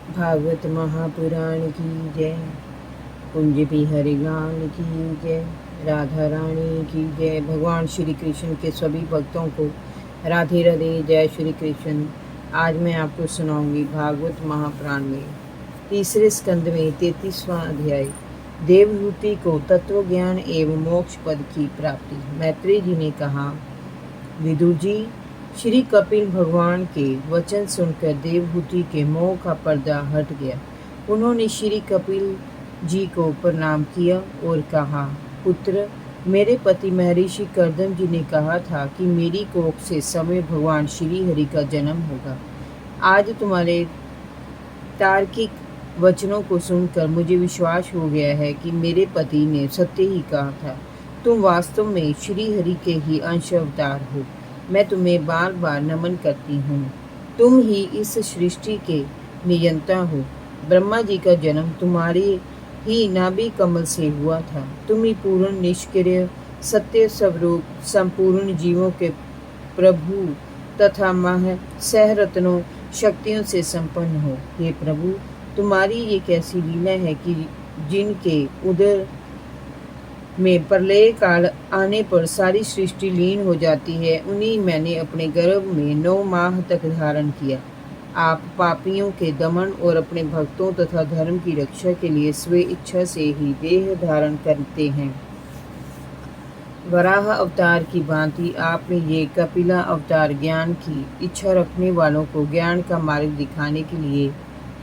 भागवत महापुराण की जय। कुंज बिहारी लाल की जय। राधा रानी की जय। भगवान श्री कृष्ण के सभी भक्तों को राधे राधे, जय श्री कृष्ण। आज मैं आपको सुनाऊंगी भागवत महापुराण में तीसरे स्कंद में 33वां अध्याय, देवहूति को तत्व ज्ञान एवं मोक्ष पद की प्राप्ति। मैत्रेय जी ने कहा, विदुर जी, श्री कपिल भगवान के वचन सुनकर देवहूति के मोह का पर्दा हट गया। उन्होंने श्री कपिल जी को प्रणाम किया और कहा, पुत्र, मेरे पति महर्षि कर्दम जी ने कहा था कि मेरी कोख से समय भगवान श्री हरि का जन्म होगा। आज तुम्हारे तार्किक वचनों को सुनकर मुझे विश्वास हो गया है कि मेरे पति ने सत्य ही कहा था। तुम वास्तव में श्री हरि के ही अंश अवतार हो। मैं तुम्हें बार बार नमन करती हूँ। तुम ही इस सृष्टि के नियंता हो। ब्रह्मा जी का जन्म तुम्हारे ही नाभि कमल से हुआ था। तुम ही पूर्ण निष्क्रिय सत्य स्वरूप संपूर्ण जीवों के प्रभु तथा मह सहरत्नों शक्तियों से संपन्न हो। हे प्रभु, तुम्हारी ये कैसी लीला है कि जिनके उदर में प्रलय काल आने पर सारी सृष्टि लीन हो जाती है, उन्हीं मैंने अपने गर्भ में 9 माह तक धारण किया। आप पापियों के दमन और अपने भक्तों तथा धर्म की रक्षा के लिए स्वे इच्छा से ही देह धारण करते हैं। वराह अवतार की भांति आपने ये कपिला अवतार ज्ञान की इच्छा रखने वालों को ज्ञान का मार्ग दिखाने के लिए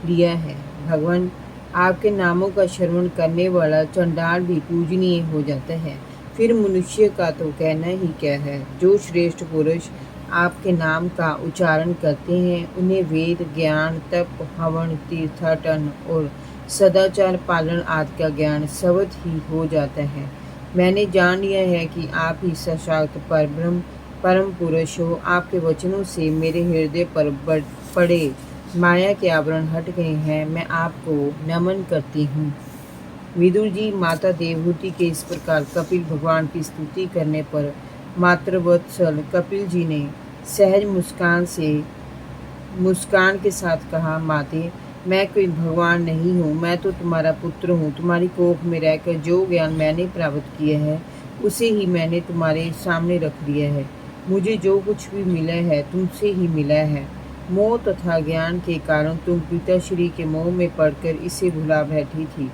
लिया है। भगवान, आपके नामों का श्रवण करने वाला चंडाल भी पूजनीय हो जाता है, फिर मनुष्य का तो कहना ही क्या है। जो श्रेष्ठ पुरुष आपके नाम का उच्चारण करते हैं, उन्हें वेद ज्ञान, तप, हवन, तीर्थाटन और सदाचार पालन आदि का ज्ञान स्वतः ही हो जाता है। मैंने जान लिया है कि आप ही साक्षात परब्रह्म परम पुरुष हो। आपके वचनों से मेरे हृदय पर पड़े माया के आवरण हट गए हैं। मैं आपको नमन करती हूँ। विदुर जी, माता देवहूति के इस प्रकार कपिल भगवान की स्तुति करने पर मातृवत्सल कपिल जी ने सहज मुस्कान के साथ कहा, माते, मैं कोई भगवान नहीं हूँ, मैं तो तुम्हारा पुत्र हूँ। तुम्हारी कोख में रहकर जो ज्ञान मैंने प्राप्त किया है, उसे ही मैंने तुम्हारे सामने रख दिया है। मुझे जो कुछ भी मिला है, तुमसे ही मिला है। मोह तथा ज्ञान के कारण तुम पिताश्री के मोह में पड़कर इसे भुला बैठी थी,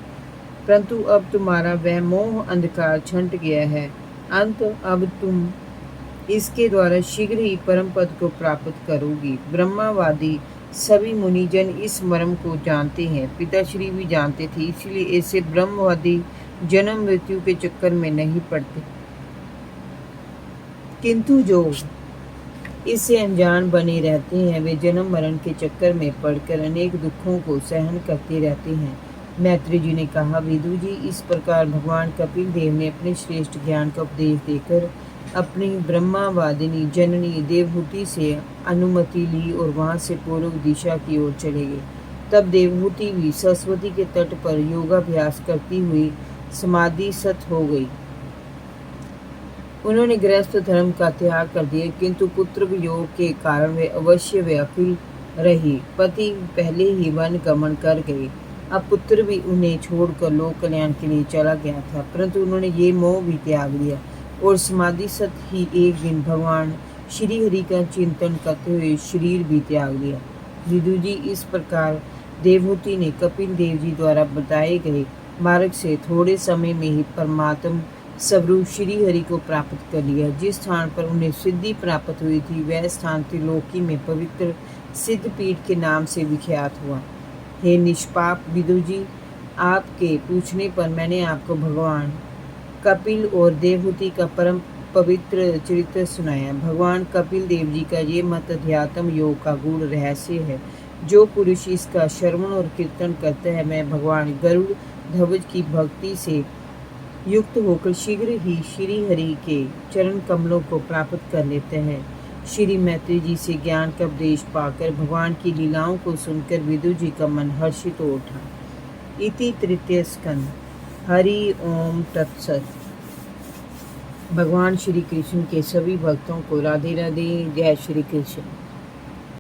परंतु अब तुम्हारा वह मोह अंधकार छंट गया है। अंत अब तुम इसके द्वारा शीघ्र ही परम पद को प्राप्त करोगी। ब्रह्मावादी सभी मुनिजन इस मर्म को जानते हैं, पिताश्री भी जानते थे, इसलिए ऐसे ब्रह्मवादी जन्म मृत्यु के चक्कर में नहीं पड़ते। किंतु जो इससे अनजान बने रहते हैं, वे जन्म मरण के चक्कर में पड़कर अनेक दुखों को सहन करते रहते हैं। मैत्रेय जी ने कहा, विदुर जी, इस प्रकार भगवान कपिल देव ने अपने श्रेष्ठ ज्ञान का उपदेश देकर अपनी ब्रह्मावादिनी जननी देवहूति से अनुमति ली और वहां से पूर्व दिशा की ओर चले गए। तब देवहूति भी सरस्वती के तट पर योगाभ्यास करती हुई समाधिस्थ हो गई। उन्होंने गृहस्थ धर्म का त्याग कर दिया, किंतु पुत्र वियोग के कारण वे अवश्य व्याकुल रही। पति पहले ही वन गमन कर गए, अब पुत्र भी उन्हें छोड़कर लोक कल्याण के लिए चला गया था, परंतु उन्होंने ये मोह भी त्याग लिया और समाधिस्थ ही एक दिन भगवान श्री हरि का चिंतन करते हुए शरीर भी त्याग लिया। विदुर जी, इस प्रकार देवहूति ने कपिल देव जी द्वारा बताए गए मार्ग से थोड़े समय में ही परमात्म स्वरूप श्री हरि को प्राप्त कर लिया। जिस स्थान पर उन्हें सिद्धि प्राप्त हुई थी, वह स्थान त्रिलोकी में पवित्र सिद्धपीठ के नाम से विख्यात हुआ। हे निष्पाप विदुर जी, आपके पूछने पर मैंने आपको भगवान कपिल और देवहूति का परम पवित्र चरित्र सुनाया। भगवान कपिल देव जी का ये मत अध्यात्म योग का गूढ़ रहस्य है। जो पुरुष इसका श्रवण और कीर्तन करता है, मैं भगवान गरुड़ ध्वज की भक्ति से युक्त होकर शीघ्र ही श्री हरि के चरण कमलों को प्राप्त कर लेते हैं। श्री मैत्रेय जी से ज्ञान का उपदेश पाकर भगवान की लीलाओं को सुनकर विदुर जी का मन हर्षित हो उठा। इति तृतीय स्कंद। हरि ओम तत्सत। भगवान श्री कृष्ण के सभी भक्तों को राधे राधे, जय श्री कृष्ण।